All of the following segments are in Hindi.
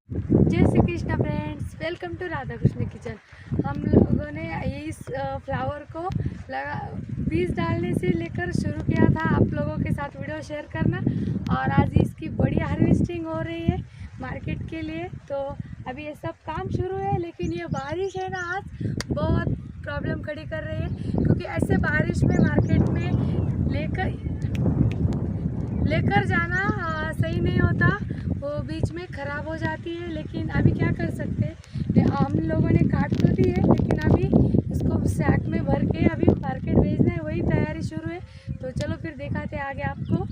जय Shri Krishna friends, welcome to Radha Krishna kitchen. हम लोगों ने इस फ्लावर को बीज डालने से लेकर शुरू किया था आप लोगों के साथ वीडियो शेयर करना, और आज इसकी बड़ी हार्वेस्टिंग हो रही है मार्केट के लिए। तो अभी ये सब काम शुरू है, लेकिन ये बारिश है ना, आज बहुत प्रॉब्लम खड़ी कर रही है, क्योंकि ऐसे बारिश में मार्केट में लेकर जाना सही नहीं होता, वो बीच में ख़राब हो जाती है। लेकिन अभी क्या कर सकते हैं, हम लोगों ने काट तो दी है, लेकिन अभी इसको सैक में भर के अभी मार्केट भेजना है, वही तैयारी शुरू है। तो चलो फिर दिखाते हैं आगे आपको।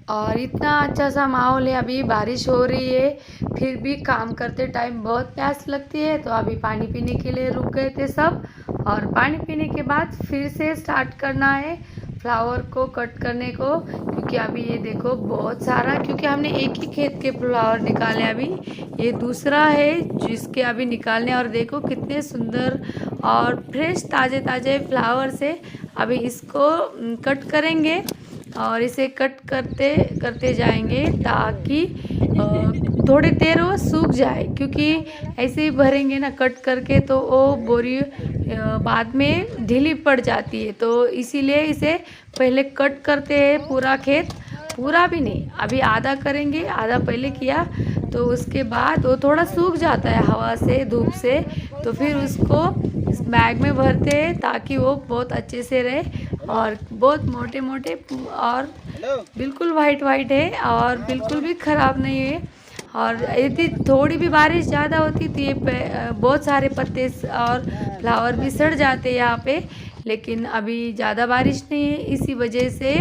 और इतना अच्छा सा माहौल है, अभी बारिश हो रही है, फिर भी काम करते टाइम बहुत प्यास लगती है। तो अभी पानी पीने के लिए रुक गए थे सब, और पानी पीने के बाद फिर से स्टार्ट करना है फ्लावर को कट करने को, क्योंकि अभी ये देखो बहुत सारा, क्योंकि हमने एक ही खेत के फ्लावर निकाले, अभी ये दूसरा है जिसके अभी निकालने। और देखो कितने सुंदर और फ्रेश ताज़े ताज़े फ्लावर से अभी इसको कट करेंगे, और इसे कट करते करते जाएंगे ताकि थोड़ी देर वो सूख जाए, क्योंकि ऐसे ही भरेंगे ना कट करके तो वो बोरी बाद में ढीली पड़ जाती है। तो इसीलिए इसे पहले कट करते हैं पूरा खेत, पूरा भी नहीं, अभी आधा करेंगे, आधा पहले किया। तो उसके बाद वो थोड़ा सूख जाता है हवा से, धूप से, तो फिर उसको इस बैग में भरते हैं ताकि वो बहुत अच्छे से रहे। और बहुत मोटे मोटे और बिल्कुल वाइट वाइट है, और बिल्कुल भी ख़राब नहीं है। और यदि थोड़ी भी बारिश ज़्यादा होती तो ये बहुत सारे पत्ते और फ्लावर भी सड़ जाते यहाँ पे, लेकिन अभी ज़्यादा बारिश नहीं है, इसी वजह से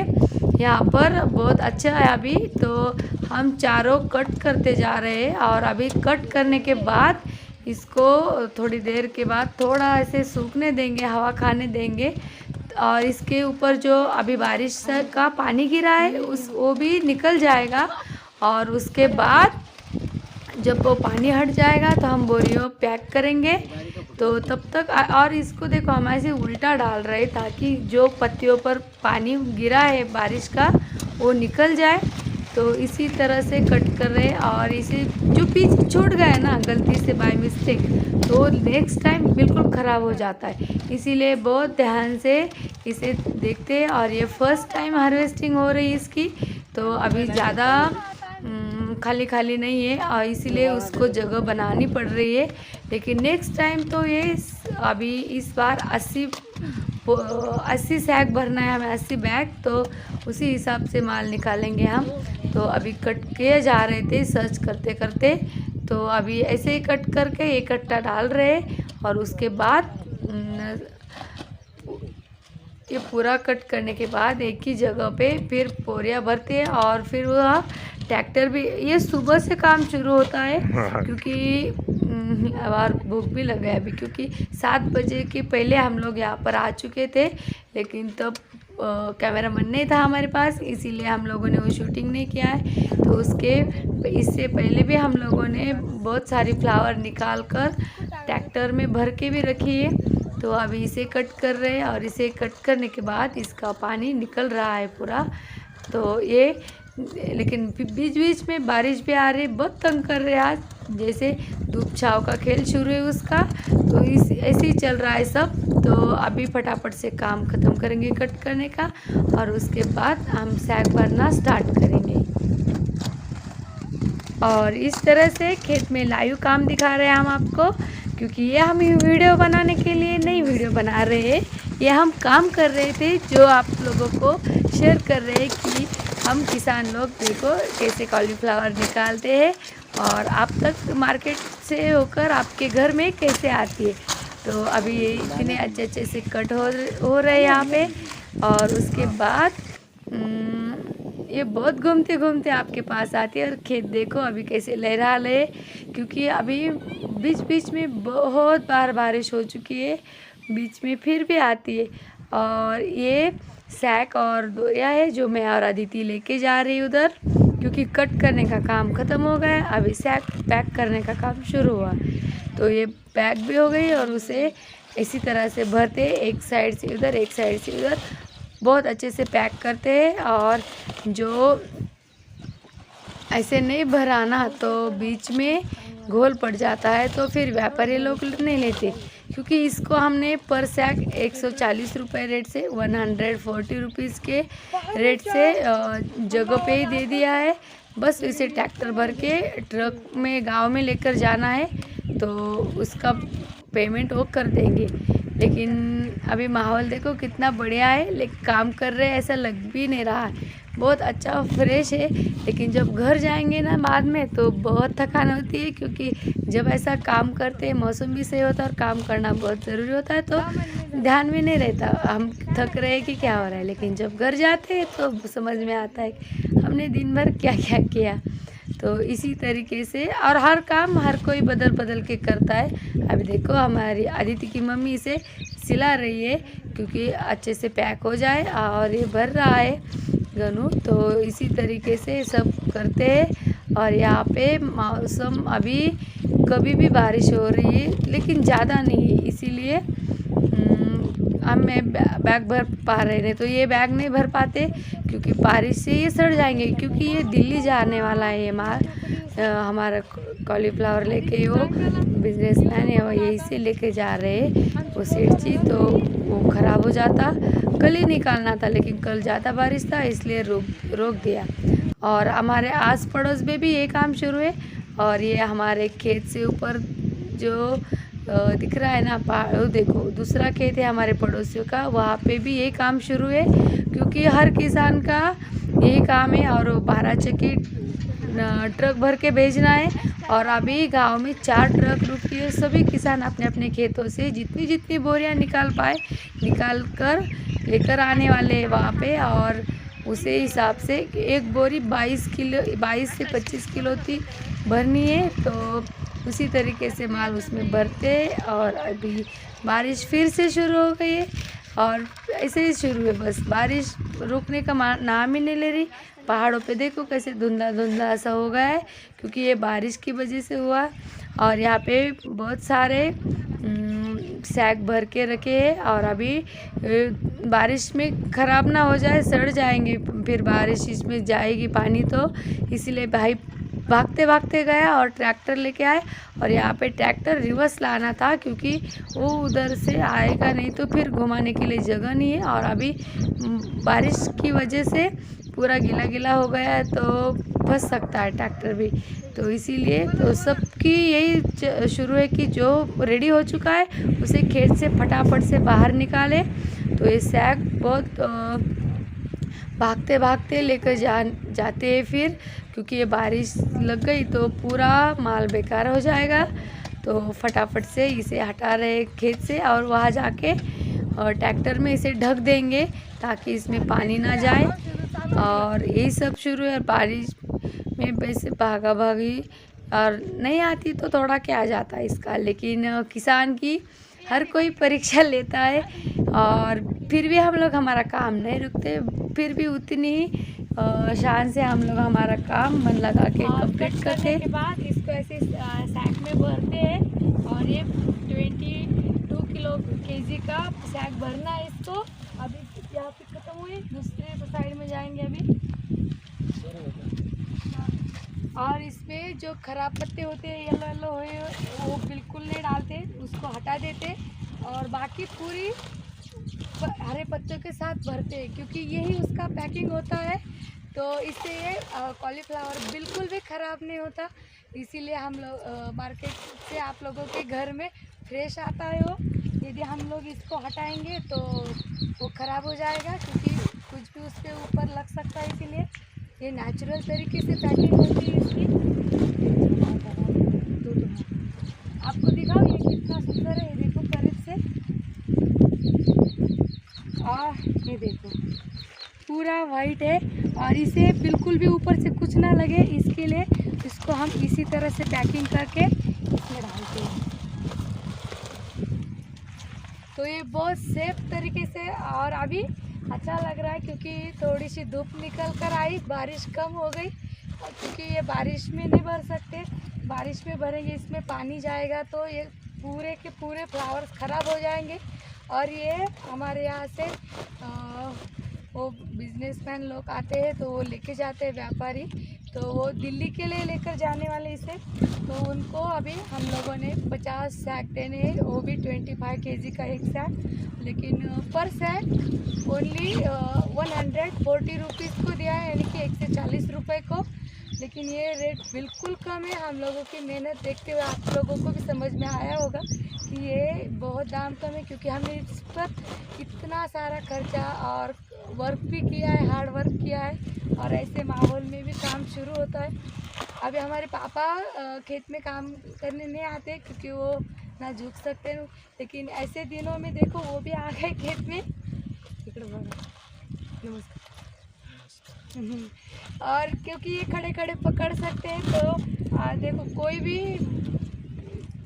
यहाँ पर बहुत अच्छा है अभी। तो हम चारों कट करते जा रहे हैं, और अभी कट करने के बाद इसको थोड़ी देर के बाद थोड़ा ऐसे सूखने देंगे, हवा खाने देंगे। और इसके ऊपर जो अभी बारिश का पानी गिरा है वो भी निकल जाएगा, और उसके बाद जब वो पानी हट जाएगा तो हम बोरियों पैक करेंगे। तो तब तक और इसको देखो हम ऐसे उल्टा डाल रहे हैं ताकि जो पत्तियों पर पानी गिरा है बारिश का वो निकल जाए। तो इसी तरह से कट कर रहे हैं, और इसे जो पीस छूट गया ना गलती से बाय मिस्टेक, तो नेक्स्ट टाइम बिल्कुल ख़राब हो जाता है, इसीलिए बहुत ध्यान से इसे देखते हैं। और ये फर्स्ट टाइम हार्वेस्टिंग हो रही है इसकी, तो अभी ज़्यादा खाली खाली नहीं है, और इसीलिए उसको जगह बनानी पड़ रही है। लेकिन नेक्स्ट टाइम तो ये अभी इस बार 80 सैक भरना है हमें, 80 बैग, तो उसी हिसाब से माल निकालेंगे हम। तो अभी कट किए जा रहे थे सर्च करते करते, तो अभी ऐसे ही कट करके इकट्ठा डाल रहे, और उसके बाद ये पूरा कट करने के बाद एक ही जगह पे फिर बोरियां भरते हैं। और फिर वह ट्रैक्टर भी, ये सुबह से काम शुरू होता है, क्योंकि और भूख भी लग गया अभी, क्योंकि 7 बजे के पहले हम लोग यहाँ पर आ चुके थे, लेकिन तब कैमरामैन नहीं था हमारे पास, इसीलिए हम लोगों ने वो शूटिंग नहीं किया है। तो इससे पहले भी हम लोगों ने बहुत सारी फ्लावर निकाल कर ट्रैक्टर में भर के भी रखी है। तो अभी इसे कट कर रहे हैं, और इसे कट करने के बाद इसका पानी निकल रहा है पूरा। तो ये लेकिन बीच बीच में बारिश भी आ रही, बहुत तंग कर रहे हैं आज, जैसे धूप छाव का खेल शुरू है उसका। तो ऐसे ही चल रहा है सब। तो अभी फटाफट से काम ख़त्म करेंगे कट करने का, और उसके बाद हम सैक भरना स्टार्ट करेंगे। और इस तरह से खेत में लाइव काम दिखा रहे हैं हम आपको, क्योंकि ये हम वीडियो बनाने के लिए नहीं वीडियो बना रहे हैं, ये हम काम कर रहे थे जो आप लोगों को शेयर कर रहे हैं कि हम किसान लोग देखो कैसे कॉलीफ्लावर निकालते हैं, और आप तक मार्केट से होकर आपके घर में कैसे आती है। तो अभी ये इतने अच्छे अच्छे से कट हो रहे हैं यहाँ पे। और उसके बाद ये बहुत घूमते घूमते आपके पास आती है, और खेत देखो अभी कैसे लहरा ले, क्योंकि अभी बीच बीच में बहुत बार बारिश हो चुकी है, बीच में फिर भी आती है। और ये सैक और दोरिया है जो मैं और अदिति लेके जा रही उधर, क्योंकि कट करने का काम ख़त्म हो गया, अभी सैक पैक करने का काम शुरू हुआ। तो ये पैक भी हो गई, और उसे इसी तरह से भरते, एक साइड से उधर एक साइड से उधर, बहुत अच्छे से पैक करते हैं। और जो ऐसे नहीं भराना तो बीच में घोल पड़ जाता है, तो फिर व्यापारी लोग नहीं लेते, क्योंकि इसको हमने पर सैक 140 रुपये रेट से 140 रुपीज़ के रेट से जगह पे ही दे दिया है। बस इसे ट्रैक्टर भर के ट्रक में गांव में लेकर जाना है तो उसका पेमेंट वो कर देंगे। लेकिन अभी माहौल देखो कितना बढ़िया है, लेकिन काम कर रहे हैं ऐसा लग भी नहीं रहा है, बहुत अच्छा फ्रेश है। लेकिन जब घर जाएंगे ना बाद में तो बहुत थकान होती है, क्योंकि जब ऐसा काम करते हैं मौसम भी सही होता है और काम करना बहुत ज़रूरी होता है, तो ध्यान में नहीं रहता हम थक रहे हैं कि क्या हो रहा है। लेकिन जब घर जाते हैं तो समझ में आता है हमने दिन भर क्या क्या किया। तो इसी तरीके से और हर काम हर कोई बदल बदल के करता है। अभी देखो हमारी आदित्य की मम्मी इसे सिला रही है, क्योंकि अच्छे से पैक हो जाए, और ये भर रहा है गनू। तो इसी तरीके से सब करते हैं। और यहाँ पे मौसम अभी कभी भी बारिश हो रही है, लेकिन ज़्यादा नहीं, इसीलिए हम मैं बैग भर पा रहे हैं। तो ये बैग नहीं भर पाते क्योंकि बारिश से ये सड़ जाएंगे, क्योंकि ये दिल्ली जाने वाला है ये माल। हमारा कॉलीफ्लावर लेके वो बिजनेसमैन है, वो यहीं से लेके जा रहे हैं वो सेठ जी, तो वो ख़राब हो जाता। कल ही निकालना था, लेकिन कल ज़्यादा बारिश था इसलिए रोक दिया। और हमारे आस पड़ोस में भी ये काम शुरू है। और ये हमारे खेत से ऊपर जो दिख रहा है ना पहाड़, देखो दूसरा खेत है हमारे पड़ोसियों का, वहाँ पे भी ये काम शुरू है, क्योंकि हर किसान का यही काम है। और 12 चक्की ट्रक भर के भेजना है। और अभी गांव में 4 ट्रक रुकी है। सभी किसान अपने अपने खेतों से जितनी बोरियां निकाल पाए निकाल कर लेकर आने वाले हैं वहाँ पे। और उसे हिसाब से एक बोरी 22 से 25 किलो की भरनी है, तो उसी तरीके से माल उसमें भरते। और अभी बारिश फिर से शुरू हो गई है, और ऐसे ही शुरू है, बस बारिश रुकने का नाम ही नहीं ले रही। पहाड़ों पे देखो कैसे धुंधला धुंधला सा हो गया है, क्योंकि ये बारिश की वजह से हुआ। और यहाँ पे बहुत सारे सैक भर के रखे हैं, और अभी बारिश में ख़राब ना हो जाए, सड़ जाएंगे, फिर बारिश इसमें जाएगी पानी, तो इसीलिए भाई भागते भागते गया और ट्रैक्टर लेके आए। और यहाँ पे ट्रैक्टर रिवर्स लाना था, क्योंकि वो उधर से आएगा नहीं तो फिर घुमाने के लिए जगह नहीं है। और अभी बारिश की वजह से पूरा गीला गीला हो गया है, तो फंस सकता है ट्रैक्टर भी। तो इसीलिए तो सबकी यही शुरू है कि जो रेडी हो चुका है उसे खेत से फटाफट से बाहर निकाले। तो ये सैक बहुत भागते भागते लेकर जाते हैं फिर, क्योंकि ये बारिश लग गई तो पूरा माल बेकार हो जाएगा। तो फटाफट से इसे हटा रहे खेत से, और वहाँ जाके ट्रैक्टर में इसे ढक देंगे ताकि इसमें पानी ना जाए। और यही सब शुरू है। बारिश में वैसे भागा भागी और नहीं आती तो थोड़ा क्या आ जाता है इसका, लेकिन किसान की हर कोई परीक्षा लेता है। और फिर भी हम लोग हमारा काम नहीं रुकते, फिर भी उतनी ही शान से हम लोग हमारा काम मन लगा के कंप्लीट करते हैं। के बाद इसको ऐसे सैक में भरते हैं, और ये 22 किलो केजी का सैक भरना है इसको। अभी यहाँ पे खत्म हुए, दूसरे साइड में जाएंगे अभी। और इसमें जो खराब पत्ते होते हैं येलो येलो हुए वो बिल्कुल नहीं डालते, उसको हटा देते, और बाकी पूरी हरे पत्तों के साथ भरते हैं, क्योंकि यही उसका पैकिंग होता है। तो इससे ये कॉलीफ्लावर बिल्कुल भी ख़राब नहीं होता। इसीलिए हम लोग मार्केट से आप लोगों के घर में फ्रेश आता है वो। यदि हम लोग इसको हटाएंगे तो वो ख़राब हो जाएगा, क्योंकि कुछ भी उसके ऊपर लग सकता है। इसीलिए ये नेचुरल तरीके से पैकिंग होती है इसकी। आपको दिखाओ ये कितना सुंदर है, ये देखो करीब से। और ये देखो पूरा वाइट है, और इसे बिल्कुल भी ऊपर से कुछ ना लगे इसके लिए इसको हम इसी तरह से पैकिंग करके इसमें डालते हैं। तो ये बहुत सेफ तरीके से, और अभी अच्छा लग रहा है क्योंकि थोड़ी सी धूप निकल कर आई, बारिश कम हो गई। क्योंकि ये बारिश में नहीं भर सकते, बारिश में भरेंगे इसमें पानी जाएगा तो ये पूरे के पूरे फ्लावर्स ख़राब हो जाएंगे। और ये हमारे यहाँ से वो बिजनेसमैन लोग आते हैं तो वो लेके जाते हैं व्यापारी, तो वो दिल्ली के लिए लेकर जाने वाले इसे। तो उनको अभी हम लोगों ने 50 सैक देने हैं, वो भी 25 kg का एक सैक, लेकिन पर सैक ओनली 140 रुपीज़ को दिया है, यानी कि 140 रुपये को। लेकिन ये रेट बिल्कुल कम है। हम लोगों की मेहनत देखते हुए आप लोगों को भी समझ में आया होगा कि ये बहुत दाम कम है, क्योंकि हमने इस पर इतना सारा खर्चा और वर्क भी किया है, हार्ड वर्क किया है, और ऐसे माहौल में भी काम शुरू होता है। अभी हमारे पापा खेत में काम करने नहीं आते क्योंकि वो ना झुक सकते, लेकिन ऐसे दिनों में देखो वो भी आ गए खेत में। नमस्कार। और क्योंकि ये खड़े खड़े पकड़ सकते हैं, तो देखो कोई भी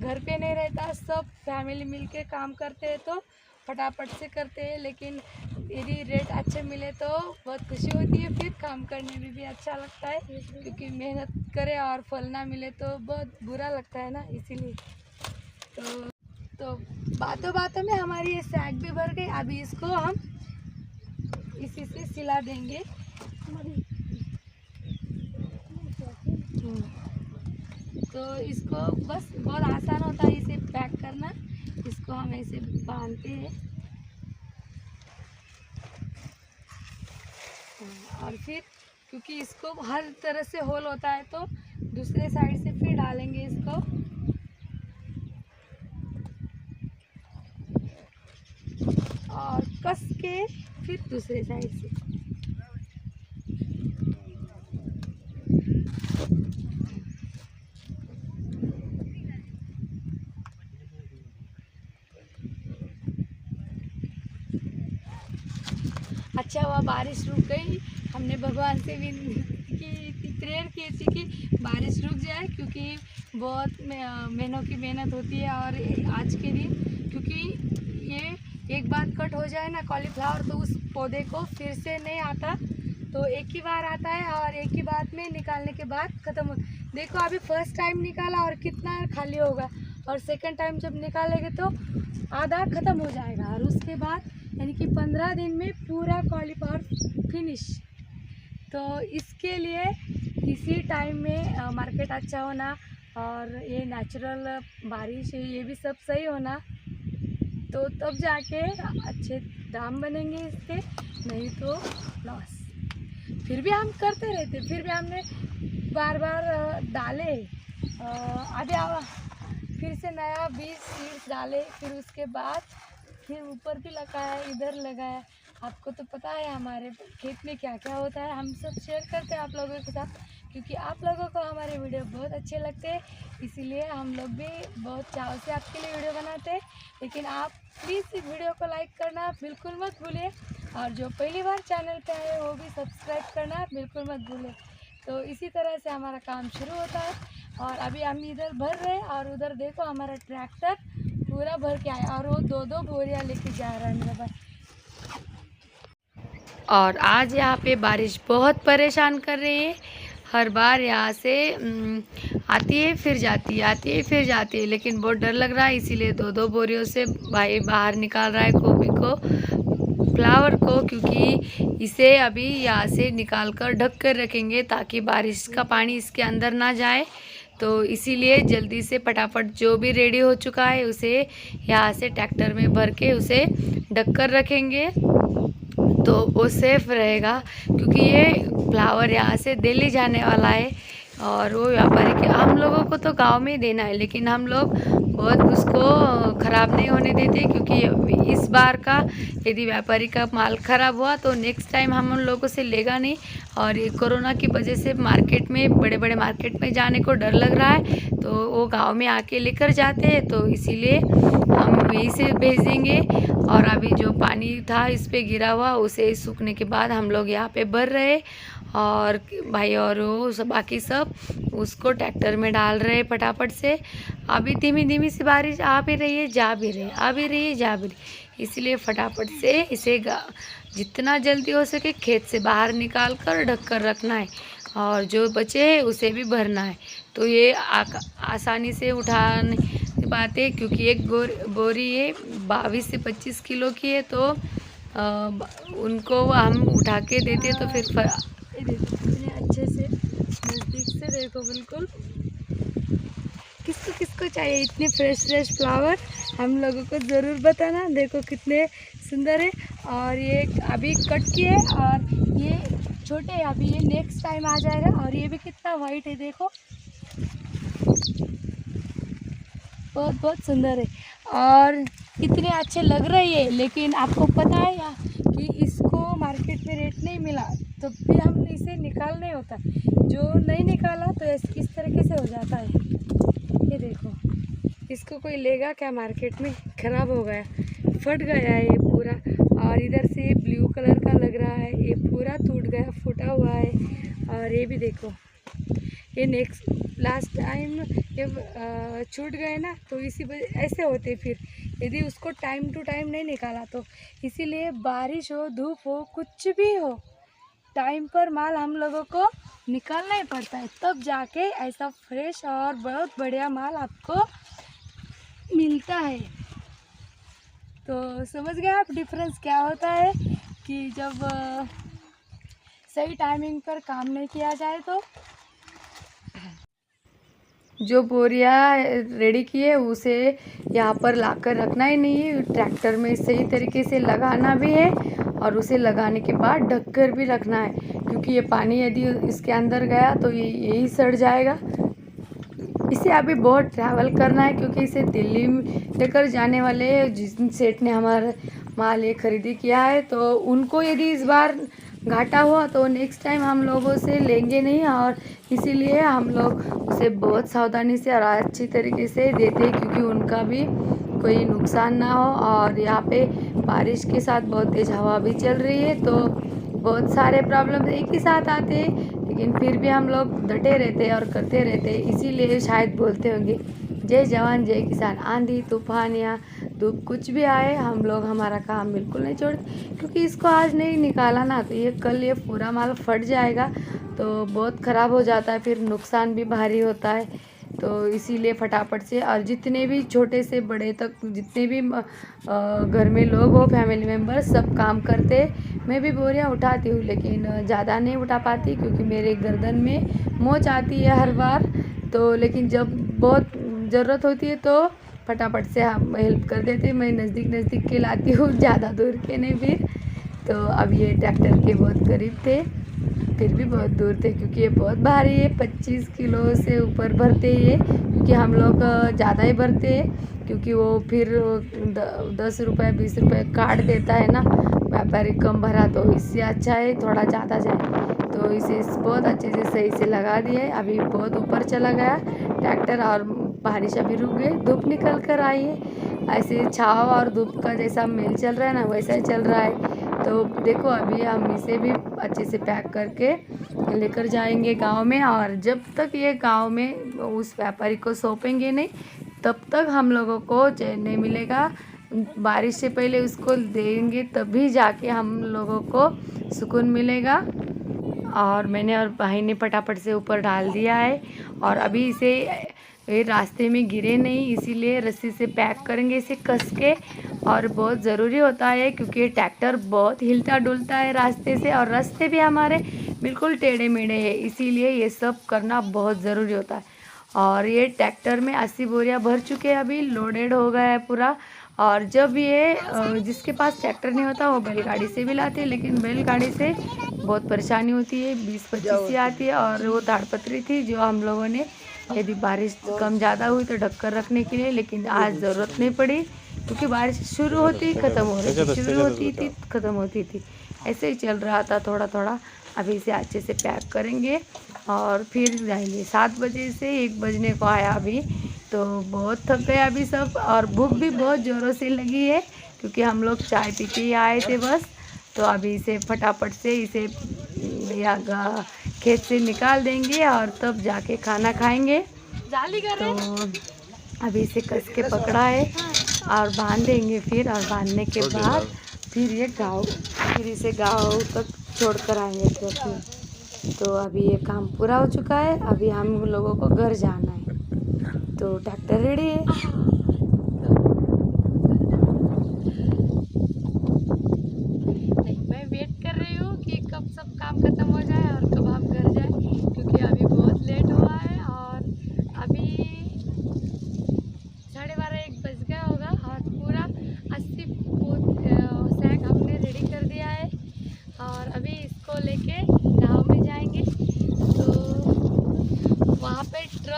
घर पे नहीं रहता, सब फैमिली मिलके काम करते हैं तो फटाफट से करते हैं। लेकिन यदि रेट अच्छे मिले तो बहुत खुशी होती है, फिर काम करने में भी अच्छा लगता है, क्योंकि मेहनत करे और फल ना मिले तो बहुत बुरा लगता है ना, इसीलिए। तो बातों बातों में हमारी ये सैक भी भर गई। अभी इसको हम इसी से सिला देंगे। तो इसको बस बहुत आसान होता है इसे पैक करना। इसको हम ऐसे बांधते हैं और फिर क्योंकि इसको हर तरह से होल होता है तो दूसरे साइड से फिर डालेंगे इसको। और कस के फिर दूसरे साइड से। अच्छा हुआ बारिश रुक गई। हमने भगवान से भी प्रेयर की थी कि बारिश रुक जाए, क्योंकि बहुत महीनों की मेहनत होती है। और आज के दिन क्योंकि ये एक बार कट हो जाए ना कॉलीफ्लावर, तो उस पौधे को फिर से नहीं आता, तो एक ही बार आता है और एक ही बार में निकालने के बाद ख़त्म हो। देखो अभी फर्स्ट टाइम निकाला और कितना खाली होगा, और सेकंड टाइम जब निकालेंगे तो आधा ख़त्म हो जाएगा, और उसके बाद यानी कि 15 दिन में पूरा कॉलीफ्लावर फिनिश। तो इसके लिए इसी टाइम में मार्केट अच्छा होना और ये नेचुरल बारिश ये भी सब सही होना, तो तब जाके अच्छे दाम बनेंगे इसके, नहीं तो लॉस। फिर भी हम करते रहते, फिर भी हमने बार बार डाले। अभी फिर से नया बीज सीड्स डाले, फिर उसके बाद फिर ऊपर भी लगाया, इधर लगाया। आपको तो पता है हमारे खेत में क्या क्या होता है, हम सब शेयर करते हैं आप लोगों के साथ, क्योंकि आप लोगों को हमारे वीडियो बहुत अच्छे लगते हैं, इसीलिए हम लोग भी बहुत चाव से आपके लिए वीडियो बनाते हैं। लेकिन आप प्लीज़ इस वीडियो को लाइक करना बिल्कुल मत भूलिए, और जो पहली बार चैनल पे आए वो भी सब्सक्राइब करना बिल्कुल मत भूलिए। तो इसी तरह से हमारा काम शुरू होता है। और अभी हम इधर भर रहे हैं, और उधर देखो हमारा ट्रैक्टर पूरा भर के आया, और वो 2-2 बोरियाँ लेके जा रहा है मेरा भाई। और आज यहाँ पे बारिश बहुत परेशान कर रही है। हर बार यहाँ से आती है फिर जाती है, आती है फिर जाती है, लेकिन बहुत डर लग रहा है, इसीलिए 2-2 बोरियों से भाई बाहर निकाल रहा है गोभी को, फ्लावर को, क्योंकि इसे अभी यहाँ से निकाल कर ढक कर रखेंगे ताकि बारिश का पानी इसके अंदर ना जाए। तो इसीलिए जल्दी से फटाफट जो भी रेडी हो चुका है उसे यहाँ से ट्रैक्टर में भर के उसे ढक कर रखेंगे, तो वो सेफ रहेगा। क्योंकि ये फ्लावर यहाँ से दिल्ली जाने वाला है, और वो व्यापारी के हम लोगों को तो गांव में देना है, लेकिन हम लोग बहुत उसको ख़राब नहीं होने देते, क्योंकि इस बार का यदि व्यापारी का माल ख़राब हुआ तो नेक्स्ट टाइम हम उन लोगों से लेगा नहीं। और ये कोरोना की वजह से मार्केट में बड़े बड़े मार्केट में जाने को डर लग रहा है, तो वो गांव में आके लेकर जाते हैं, तो इसीलिए हम यहीं से भेजेंगे। और अभी जो पानी था इस पे गिरा हुआ, उसे सूखने के बाद हम लोग यहाँ पे भर रहे, और भाई और वो सब बाकी सब उसको ट्रैक्टर में डाल रहे फटाफट से। अभी धीमी धीमी सी बारिश आ भी रही है, जा भी रही है, आ भी रही है, जा भी रही है, इसलिए फटाफट से इसे जितना जल्दी हो सके खेत से बाहर निकाल कर ढक कर रखना है, और जो बचे है उसे भी भरना है। तो ये आसानी से उठाने बात है, क्योंकि एक बोरी है 22 से 25 किलो की है, तो उनको हम उठा के देते तो फिर ये देखो कितने अच्छे से नज़दीक से देखो, बिल्कुल किसको किसको चाहिए इतने फ्रेश फ्रेश फ्लावर, हम लोगों को ज़रूर बताना। देखो कितने सुंदर है। और ये अभी कट किए और ये छोटे हैं, अभी ये नेक्स्ट टाइम आ जाएगा। और ये भी कितना वाइट है देखो, बहुत बहुत सुंदर है और कितने अच्छे लग रहे हैं। लेकिन आपको पता है या कि इसको मार्केट में रेट नहीं मिला तो भी हम इसे निकालने होता, जो नहीं निकाला तो इस तरीके से हो जाता है। ये देखो, इसको कोई लेगा क्या मार्केट में? ख़राब हो गया, फट गया है ये पूरा। और इधर से ये ब्लू कलर का लग रहा है, ये पूरा टूट गया, फूटा हुआ है। और ये भी देखो, ये लास्ट टाइम ये छूट गए ना, तो इसी वजह ऐसे होते फिर यदि उसको टाइम टू टाइम नहीं निकाला तो। इसीलिए बारिश हो धूप हो कुछ भी हो, टाइम पर माल हम लोगों को निकालना ही पड़ता है, तब जाके ऐसा फ्रेश और बहुत बढ़िया माल आपको मिलता है। तो समझ गए आप डिफरेंस क्या होता है कि जब सही टाइमिंग पर काम नहीं किया जाए तो। जो बोरिया रेडी किए उसे यहाँ पर लाकर रखना ही नहीं है, ट्रैक्टर में सही तरीके से लगाना भी है और उसे लगाने के बाद ढककर भी रखना है, क्योंकि ये पानी यदि इसके अंदर गया तो ये यही सड़ जाएगा। इसे अभी बहुत ट्रैवल करना है, क्योंकि इसे दिल्ली लेकर जाने वाले जिस सेठ ने हमारा माल ये खरीदी किया है, तो उनको यदि इस बार घाटा हुआ तो नेक्स्ट टाइम हम लोगों से लेंगे नहीं। और इसीलिए हम लोग उसे बहुत सावधानी से और अच्छी तरीके से देते हैं, क्योंकि उनका भी कोई नुकसान ना हो। और यहाँ पे बारिश के साथ बहुत तेज़ हवा भी चल रही है, तो बहुत सारे प्रॉब्लम एक ही साथ आते हैं, लेकिन फिर भी हम लोग डटे रहते हैं और करते रहते हैं। इसीलिए शायद बोलते होंगे जय जवान जय किसान। आंधी तूफान या धूप कुछ भी आए, हम लोग हमारा काम बिल्कुल नहीं छोड़ते, क्योंकि इसको आज नहीं निकाला ना तो ये कल ये पूरा माल फट जाएगा, तो बहुत ख़राब हो जाता है, फिर नुकसान भी भारी होता है। तो इसीलिए फटाफट से, और जितने भी छोटे से बड़े तक जितने भी घर में लोग हो, फैमिली मेम्बर, सब काम करते। मैं भी बोरियां उठाती हूँ, लेकिन ज़्यादा नहीं उठा पाती, क्योंकि मेरे गर्दन में मोच आती है हर बार। तो लेकिन जब बहुत ज़रूरत होती है तो फटाफट से हम हेल्प कर देते। मैं नज़दीक के लाती हूँ, ज़्यादा दूर के नहीं फिर। तो अब ये ट्रैक्टर के बहुत करीब थे, फिर भी बहुत दूर थे, क्योंकि ये बहुत भारी है, 25 किलो से ऊपर भरते ये, क्योंकि हम लोग ज़्यादा ही भरते हैं, क्योंकि वो फिर 10 रुपये 20 रुपये काट देता है ना व्यापारी कम भरा, तो इससे अच्छा है थोड़ा ज़्यादा जाए। तो इसे बहुत अच्छे से सही से लगा दिए। अभी बहुत ऊपर चला गया ट्रैक्टर और बारिश अभी रुक गई, धूप निकल कर आई है। ऐसे छाव और धूप का जैसा मेल चल रहा है ना, वैसा ही चल रहा है। तो देखो अभी हम इसे भी अच्छे से पैक करके लेकर जाएंगे गांव में, और जब तक ये गांव में उस व्यापारी को सौंपेंगे नहीं तब तक हम लोगों को चैन नहीं मिलेगा। बारिश से पहले उसको देंगे तभी जाके हम लोगों को सुकून मिलेगा। और मैंने और भाई ने फटाफट से ऊपर डाल दिया है, और अभी इसे ये रास्ते में गिरे नहीं, इसीलिए रस्सी से पैक करेंगे इसे कस के। और बहुत ज़रूरी होता है, क्योंकि ट्रैक्टर बहुत हिलता डुलता है रास्ते से, और रास्ते भी हमारे बिल्कुल टेढ़े मेढ़े हैं, इसीलिए ये सब करना बहुत ज़रूरी होता है। और ये ट्रैक्टर में 80 बोरियाँ भर चुके हैं, अभी लोडेड हो गया है पूरा। और जब ये जिसके पास ट्रैक्टर नहीं होता वो बैलगाड़ी से भी लाते हैं, लेकिन बैलगाड़ी से बहुत परेशानी होती है, 20-25 ही आती है। और वो ताड़पत्री थी जो हम लोगों ने यदि बारिश कम ज़्यादा हुई तो ढककर रखने के लिए, लेकिन आज ज़रूरत नहीं पड़ी, क्योंकि बारिश शुरू होती ख़त्म हो रही थी, शुरू होती थी ख़त्म होती थी, ऐसे ही चल रहा था थोड़ा थोड़ा। अभी इसे अच्छे से पैक करेंगे और फिर जाएंगे। 7 बजे से 1 बजने को आया अभी, तो बहुत थक गए अभी सब, और भूख भी बहुत ज़ोरों से लगी है, क्योंकि हम लोग चाय पी के ही आए थे बस। तो अभी इसे फटाफट से इसे या खेत से निकाल देंगे और तब जाके खाना खाएंगे। तो अभी इसे कस के पकड़ा है और बांध देंगे फिर, और बांधने के बाद फिर इसे गाँव तक छोड़ कर आएंगे खेत। तो अभी ये काम पूरा हो चुका है, अभी हम लोगों को घर जाना है। तो ट्रैक्टर रेडी है।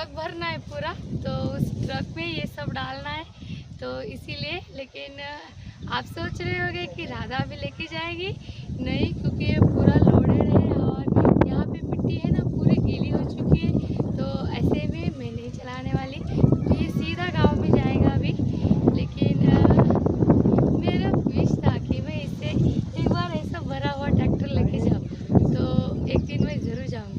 ट्रक भरना है पूरा, तो उस ट्रक में ये सब डालना है, तो इसीलिए। लेकिन आप सोच रहे होंगे कि राधा भी लेके जाएगी, नहीं, क्योंकि ये पूरा लोडेड है और यहाँ पे मिट्टी है ना पूरी गीली हो चुकी है, तो ऐसे में मैं नहीं चलाने वाली, तो ये सीधा गांव में जाएगा अभी। लेकिन मेरा विश था कि मैं इससे एक बार ऐसा भरा हुआ ट्रैक्टर लेके जाऊँ, तो एक दिन मैं ज़रूर जाऊँगी।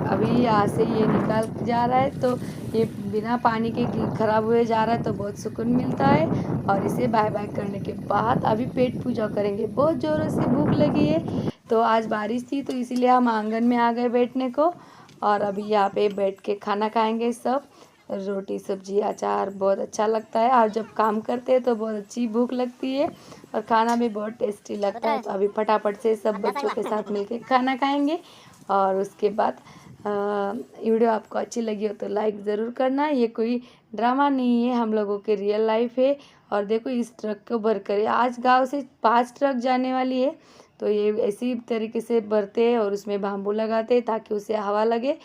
अभी यहाँ से ये निकाल के जा रहा है, तो ये बिना पानी के खराब हुए जा रहा है, तो बहुत सुकून मिलता है। और इसे बाय बाय करने के बाद अभी पेट पूजा करेंगे। बहुत ज़ोरों से भूख लगी है, तो आज बारिश थी तो इसीलिए हम आंगन में आ गए बैठने को। और अभी यहाँ पे बैठ के खाना खाएंगे सब, रोटी सब्जी अचार। बहुत अच्छा लगता है, और जब काम करते हैं तो बहुत अच्छी भूख लगती है और खाना भी बहुत टेस्टी लगता है। तो अभी फटाफट से सब बच्चों के साथ मिलके खाना खाएंगे। और उसके बाद वीडियो आपको अच्छी लगी हो तो लाइक ज़रूर करना। ये कोई ड्रामा नहीं है, हम लोगों के रियल लाइफ है। और देखो इस ट्रक को भर कर आज गांव से 5 ट्रक जाने वाली है, तो ये इसी तरीके से भरते हैं और उसमें बाम्बू लगाते हैं ताकि उसे हवा लगे।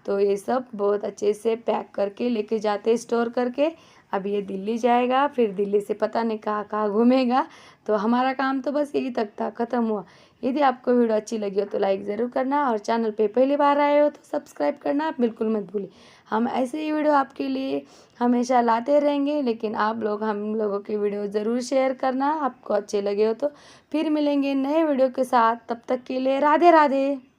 तो ये सब बहुत अच्छे से पैक करके लेके जाते हैं, स्टोर करके। अब ये दिल्ली जाएगा, फिर दिल्ली से पता नहीं कहाँ कहाँ घूमेगा। तो हमारा काम तो बस यही तक था, ख़त्म हुआ। यदि आपको वीडियो अच्छी लगी हो तो लाइक ज़रूर करना, और चैनल पे पहली बार आए हो तो सब्सक्राइब करना आप बिल्कुल मत भूलिए। हम ऐसे ही वीडियो आपके लिए हमेशा लाते रहेंगे, लेकिन आप लोग हम लोगों की वीडियो ज़रूर शेयर करना, आपको अच्छे लगे हो तो। फिर मिलेंगे नए वीडियो के साथ, तब तक के लिए राधे राधे।